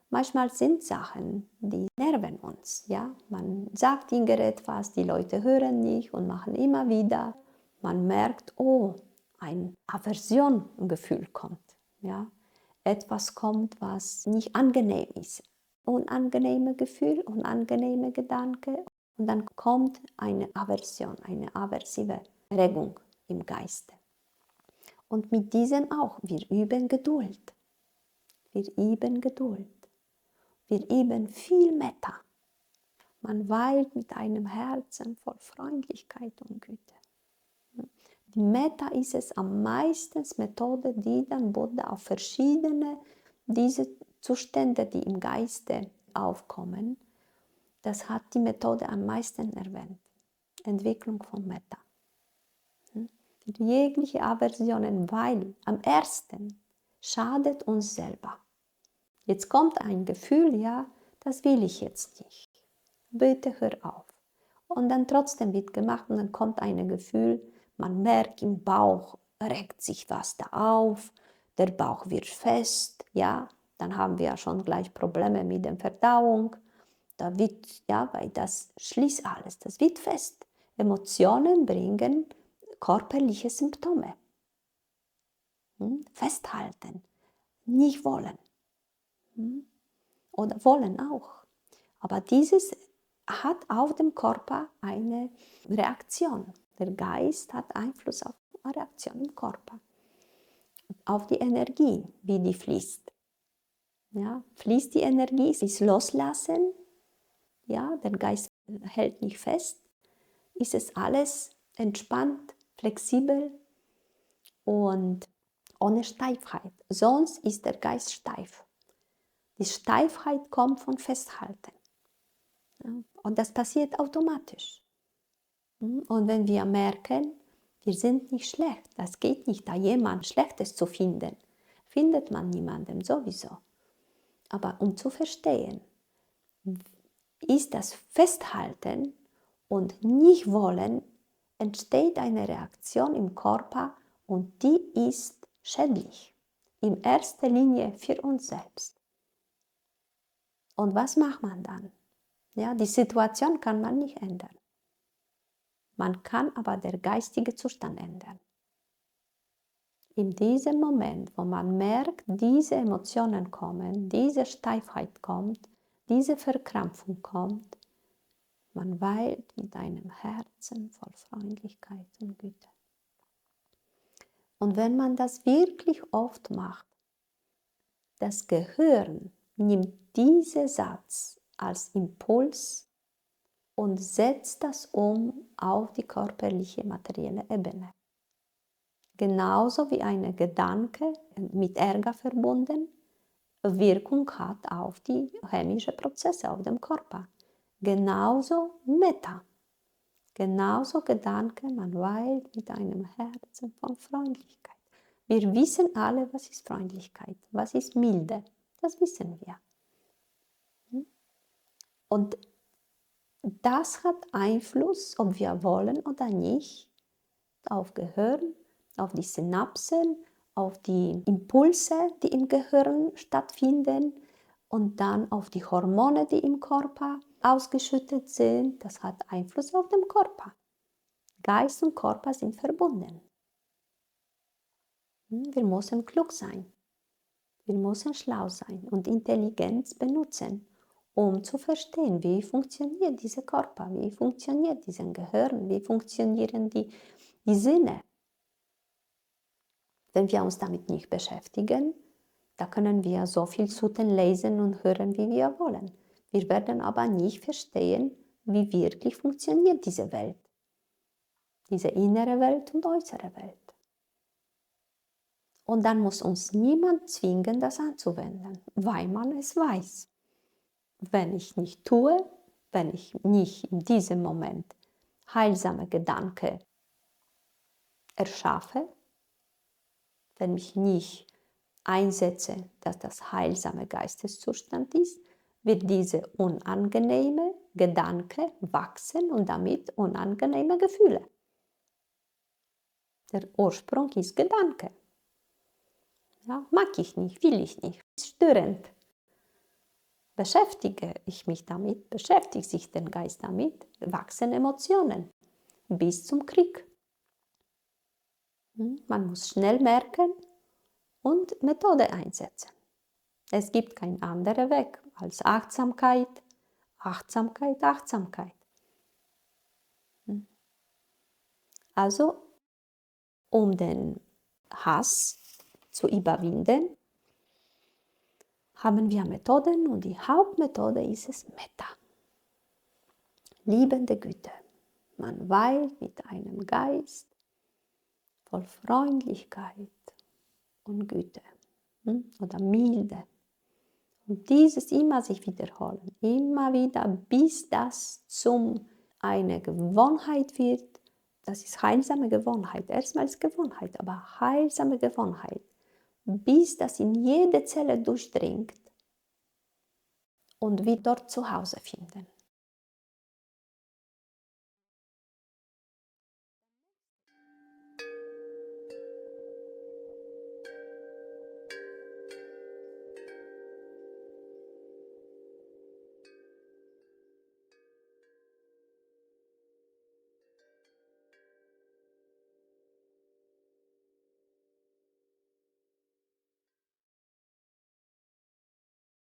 Manchmal sind Sachen, die nerven uns. Ja? Man sagt irgendetwas, die Leute hören nicht und machen immer wieder. Man merkt, oh, ein Aversion-Gefühl kommt. Ja? Etwas kommt, was nicht angenehm ist. Unangenehme Gefühl, unangenehme Gedanke. Und dann kommt eine Aversion, eine aversive Regung im Geiste. Und mit diesen auch, wir üben Geduld. Wir üben Geduld. Wir üben viel Metta. Man weilt mit einem Herzen voll Freundlichkeit und Güte. Die Metta ist es am meisten Methode, die dann Buddha auf verschiedene diese Zustände, die im Geiste aufkommen, das hat die Methode am meisten erwähnt. Entwicklung von Metta. Jegliche Aversionen, weil am ersten schadet uns selber. Jetzt kommt ein Gefühl, ja, das will ich jetzt nicht. Bitte hör auf. Und dann trotzdem wird gemacht und dann kommt ein Gefühl, man merkt im Bauch, regt sich was da auf, der Bauch wird fest, ja, dann haben wir ja schon gleich Probleme mit der Verdauung. Da wird, ja, weil das schließt alles, das wird fest. Emotionen bringen körperliche Symptome. Festhalten, nicht wollen. Oder wollen auch. Aber dieses hat auf dem Körper eine Reaktion. Der Geist hat Einfluss auf eine Reaktion im Körper. Auf die Energie, wie die fließt. Ja, fließt die Energie, ist loslassen, ja, der Geist hält nicht fest, ist es alles entspannt, flexibel und ohne Steifheit. Sonst ist der Geist steif. Die Steifheit kommt von Festhalten. Ja, und das passiert automatisch. Und wenn wir merken, wir sind nicht schlecht, das geht nicht, da jemand Schlechtes zu finden, findet man niemanden sowieso. Aber um zu verstehen, ist das Festhalten und nicht wollen, entsteht eine Reaktion im Körper und die ist schädlich. In erster Linie für uns selbst. Und was macht man dann? Ja, die Situation kann man nicht ändern. Man kann aber den geistigen Zustand ändern. In diesem Moment, wo man merkt, diese Emotionen kommen, diese Steifheit kommt, diese Verkrampfung kommt, man weilt mit einem Herzen voll Freundlichkeit und Güte. Und wenn man das wirklich oft macht, das Gehirn nimmt diesen Satz als Impuls und setzt das um auf die körperliche, materielle Ebene. Genauso wie ein Gedanke mit Ärger verbunden Wirkung hat auf die chemischen Prozesse auf dem Körper. Genauso Metta. Genauso Gedanke, man weilt mit einem Herzen von Freundlichkeit. Wir wissen alle, was ist Freundlichkeit, was ist Milde. Das wissen wir. Und das hat Einfluss, ob wir wollen oder nicht, auf Gehirn, auf die Synapsen, auf die Impulse, die im Gehirn stattfinden und dann auf die Hormone, die im Körper ausgeschüttet sind. Das hat Einfluss auf den Körper. Geist und Körper sind verbunden. Wir müssen klug sein. Wir müssen schlau sein und Intelligenz benutzen, um zu verstehen, wie funktioniert dieser Körper, wie funktioniert dieses Gehirn, wie funktionieren die Sinne. Wenn wir uns damit nicht beschäftigen, da können wir so viel Suten lesen und hören, wie wir wollen. Wir werden aber nicht verstehen, wie wirklich funktioniert diese Welt. Diese innere Welt und äußere Welt. Und dann muss uns niemand zwingen, das anzuwenden, weil man es weiß. Wenn ich nicht tue, wenn ich nicht in diesem Moment heilsame Gedanken erschaffe, wenn ich nicht einsetze, dass das heilsame Geisteszustand ist, wird diese unangenehme Gedanke wachsen und damit unangenehme Gefühle. Der Ursprung ist Gedanke. Ja, mag ich nicht, will ich nicht, ist störend. beschäftige ich mich damit, beschäftigt sich der Geist damit, wachsen Emotionen bis zum Krieg. Man muss schnell merken und Methode einsetzen. Es gibt keinen anderen Weg als Achtsamkeit, Achtsamkeit, Achtsamkeit. Also, um den Hass zu überwinden, haben wir Methoden und die Hauptmethode ist es Metta. Liebende Güte. Man weilt mit einem Geist voll Freundlichkeit und Güte oder Milde. Und dieses immer sich wiederholen, immer wieder, bis das zum eine Gewohnheit wird. Das ist heilsame Gewohnheit. Erstmal ist Gewohnheit, aber heilsame Gewohnheit. Bis das in jede Zelle durchdringt und wir dort zu Hause finden.